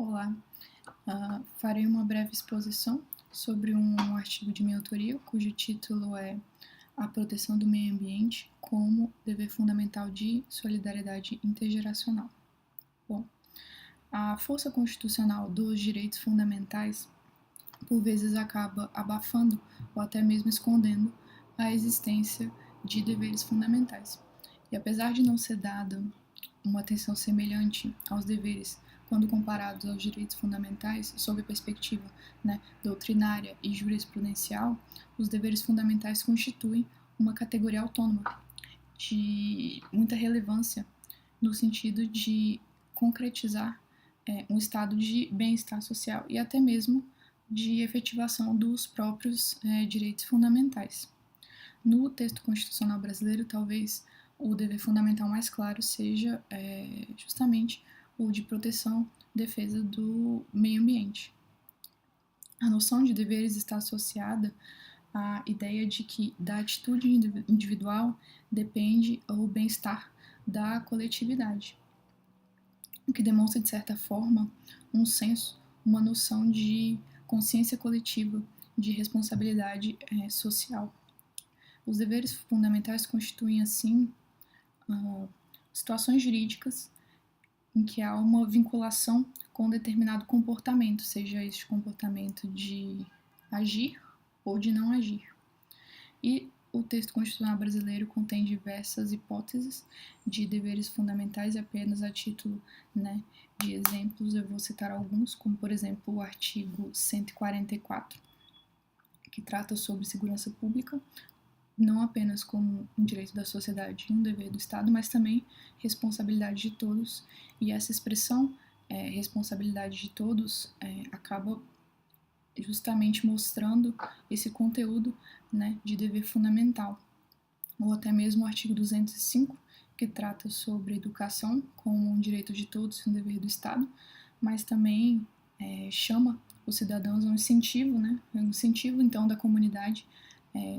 Olá, farei uma breve exposição sobre um artigo de minha autoria, cujo título é A Proteção do Meio Ambiente como Dever Fundamental de Solidariedade Intergeracional. Bom, a força constitucional dos direitos fundamentais, por vezes, acaba abafando ou até mesmo escondendo a existência de deveres fundamentais. E apesar de não ser dada uma atenção semelhante aos deveres quando comparados aos direitos fundamentais, sob a perspectiva doutrinária e jurisprudencial, os deveres fundamentais constituem uma categoria autônoma de muita relevância no sentido de concretizar um estado de bem-estar social e até mesmo de efetivação dos próprios direitos fundamentais. No texto constitucional brasileiro, talvez o dever fundamental mais claro seja justamente o de proteção, defesa do meio ambiente. A noção de deveres está associada à ideia de que da atitude individual depende o bem-estar da coletividade, o que demonstra, de certa forma, um senso, uma noção de consciência coletiva, de responsabilidade social. Os deveres fundamentais constituem, assim, situações jurídicas em que há uma vinculação com determinado comportamento, seja este comportamento de agir ou de não agir. E o texto constitucional brasileiro contém diversas hipóteses de deveres fundamentais, e apenas a título de exemplos eu vou citar alguns, como por exemplo o artigo 144, que trata sobre segurança pública, não apenas como um direito da sociedade e um dever do Estado, mas também responsabilidade de todos. E essa expressão, responsabilidade de todos, acaba justamente mostrando esse conteúdo de dever fundamental. Ou até mesmo o artigo 205, que trata sobre educação como um direito de todos e um dever do Estado, mas também chama os cidadãos a um incentivo, um incentivo então da comunidade,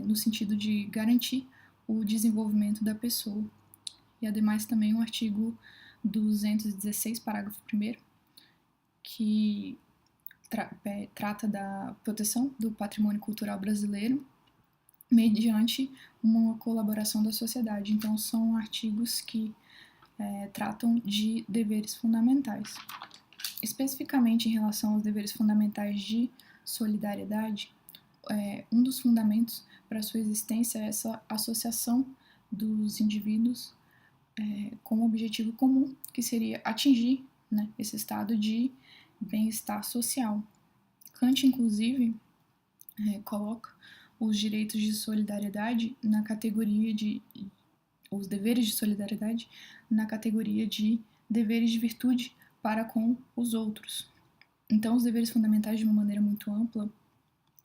no sentido de garantir o desenvolvimento da pessoa. E ademais também o artigo 216, parágrafo 1º, que trata da proteção do patrimônio cultural brasileiro mediante uma colaboração da sociedade. Então são artigos que tratam de deveres fundamentais. Especificamente em relação aos deveres fundamentais de solidariedade, um dos fundamentos para sua existência é essa associação dos indivíduos com um objetivo comum, que seria atingir esse estado de bem-estar social. Kant, inclusive, coloca os direitos de solidariedade na categoria os deveres de solidariedade na categoria de deveres de virtude para com os outros. Então, os deveres fundamentais, de uma maneira muito ampla,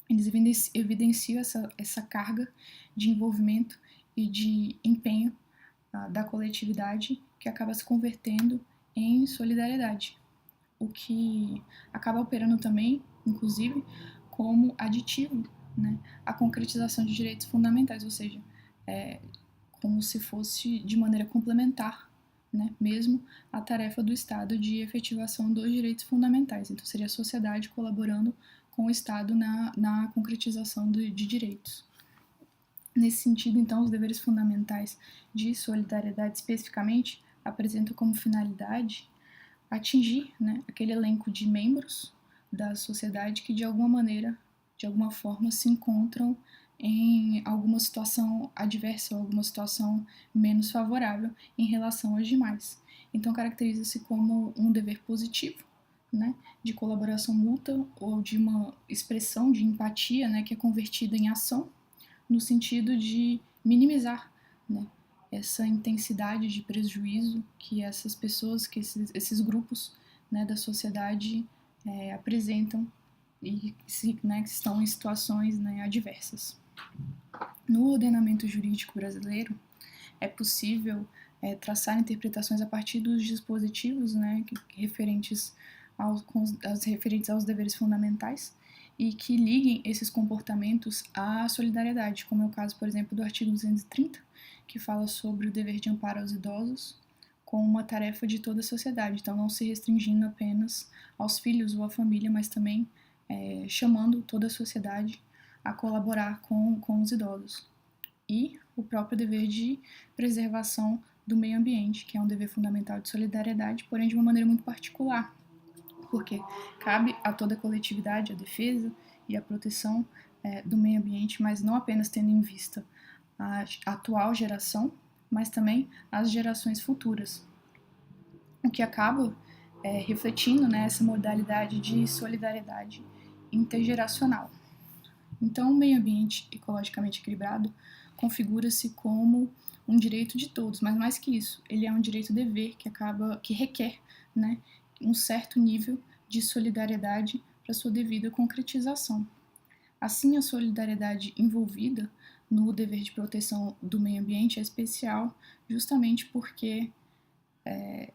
eles evidenciam essa carga de envolvimento e de empenho da coletividade que acaba se convertendo em solidariedade, o que acaba operando também, inclusive, como aditivo à concretização de direitos fundamentais, ou seja, como se fosse de maneira complementar, mesmo a tarefa do Estado de efetivação dos direitos fundamentais. Então, seria a sociedade colaborando com o Estado na concretização de direitos. Nesse sentido, então, os deveres fundamentais de solidariedade, especificamente, apresentam como finalidade atingir aquele elenco de membros da sociedade que, de alguma maneira, de alguma forma, se encontram em alguma situação adversa ou alguma situação menos favorável em relação aos demais. Então, caracteriza-se como um dever positivo, de colaboração mútua ou de uma expressão de empatia, que é convertida em ação, no sentido de minimizar essa intensidade de prejuízo que essas pessoas, que esses grupos da sociedade apresentam e que estão em situações adversas. No ordenamento jurídico brasileiro, é possível traçar interpretações a partir dos dispositivos referentes aos deveres fundamentais e que liguem esses comportamentos à solidariedade, como é o caso, por exemplo, do artigo 230, que fala sobre o dever de amparo aos idosos, como uma tarefa de toda a sociedade, então não se restringindo apenas aos filhos ou à família, mas também chamando toda a sociedade a colaborar com os idosos. E o próprio dever de preservação do meio ambiente, que é um dever fundamental de solidariedade, porém de uma maneira muito particular, porque cabe a toda a coletividade a defesa e a proteção do meio ambiente, mas não apenas tendo em vista a atual geração, mas também as gerações futuras, o que acaba refletindo essa modalidade de solidariedade intergeracional. Então, o meio ambiente ecologicamente equilibrado configura-se como um direito de todos, mas mais que isso, ele é um direito-dever que requer um certo nível de solidariedade para sua devida concretização. Assim, a solidariedade envolvida no dever de proteção do meio ambiente é especial justamente porque é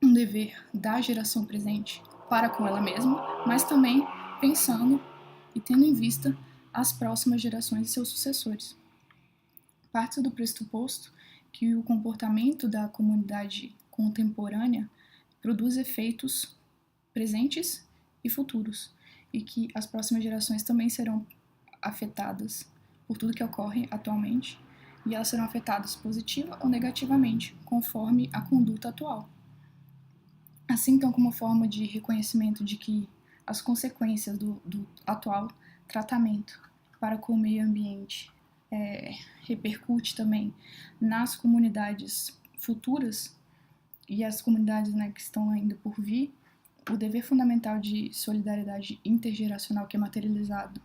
um dever da geração presente para com ela mesma, mas também pensando e tendo em vista as próximas gerações e seus sucessores. Parte do pressuposto que o comportamento da comunidade contemporânea produz efeitos presentes e futuros, e que as próximas gerações também serão afetadas por tudo que ocorre atualmente, e elas serão afetadas positiva ou negativamente, conforme a conduta atual. Assim, então, como forma de reconhecimento de que as consequências do atual tratamento para com o meio ambiente repercute também nas comunidades futuras e as comunidades que estão ainda por vir, o dever fundamental de solidariedade intergeracional, que é materializado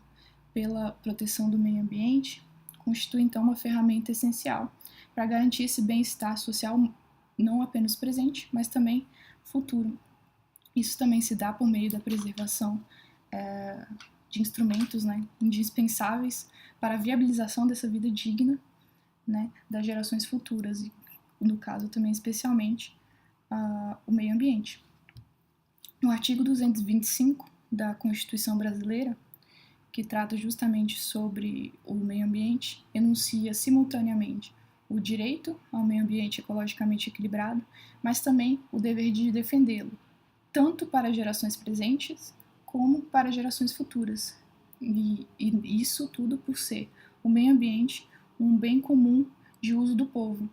pela proteção do meio ambiente, constitui então uma ferramenta essencial para garantir esse bem-estar social não apenas presente, mas também futuro. Isso também se dá por meio da preservação de instrumentos indispensáveis para a viabilização dessa vida digna das gerações futuras e, no caso também especialmente, o meio ambiente. No artigo 225 da Constituição Brasileira, que trata justamente sobre o meio ambiente, enuncia simultaneamente o direito ao meio ambiente ecologicamente equilibrado, mas também o dever de defendê-lo, tanto para gerações presentes como para gerações futuras. E isso tudo por ser o meio ambiente um bem comum de uso do povo.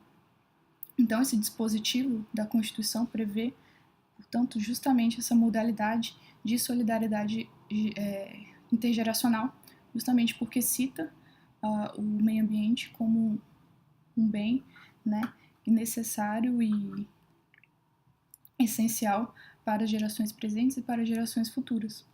Então, esse dispositivo da Constituição prevê, portanto, justamente essa modalidade de solidariedade intergeracional, justamente porque cita o meio ambiente como um bem necessário e essencial para gerações presentes e para gerações futuras.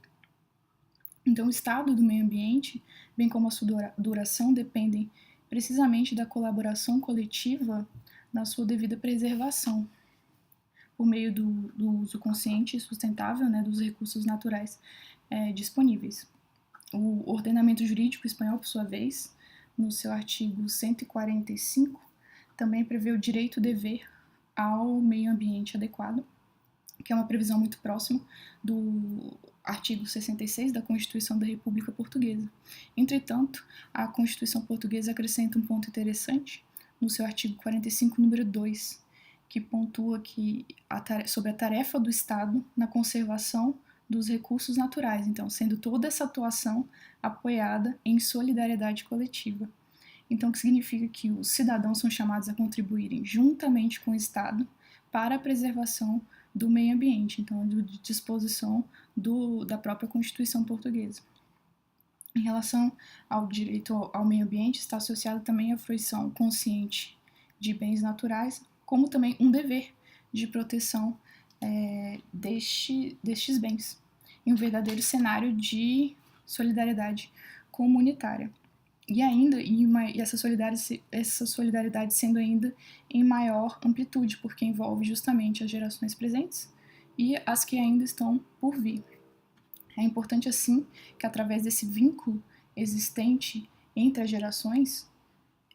Então, o estado do meio ambiente, bem como a sua duração, dependem precisamente da colaboração coletiva na sua devida preservação, por meio do uso consciente e sustentável dos recursos naturais disponíveis. O ordenamento jurídico espanhol, por sua vez, no seu artigo 145, também prevê o direito-dever ao meio ambiente adequado, que é uma previsão muito próxima do artigo 66 da Constituição da República Portuguesa. Entretanto, a Constituição Portuguesa acrescenta um ponto interessante no seu artigo 45, número 2, que pontua sobre a tarefa do Estado na conservação dos recursos naturais, então, sendo toda essa atuação apoiada em solidariedade coletiva. Então, o que significa que os cidadãos são chamados a contribuírem juntamente com o Estado para a preservação do meio ambiente, então, de disposição da própria Constituição Portuguesa. Em relação ao direito ao meio ambiente, está associado também a fruição consciente de bens naturais, como também um dever de proteção destes bens, em um verdadeiro cenário de solidariedade comunitária. E ainda, essa solidariedade sendo ainda em maior amplitude, porque envolve justamente as gerações presentes e as que ainda estão por vir. É importante, assim, que através desse vínculo existente entre as gerações,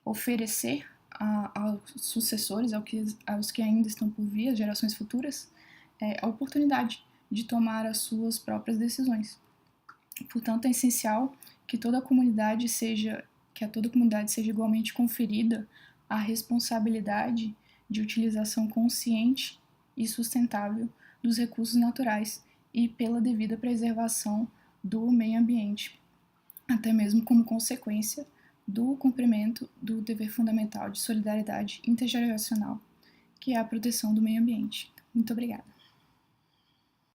oferecer aos sucessores, aos que ainda estão por vir, as gerações futuras, a oportunidade de tomar as suas próprias decisões. Portanto, é essencial que a toda comunidade seja igualmente conferida a responsabilidade de utilização consciente e sustentável dos recursos naturais e pela devida preservação do meio ambiente, até mesmo como consequência do cumprimento do dever fundamental de solidariedade intergeracional, que é a proteção do meio ambiente. Muito obrigada.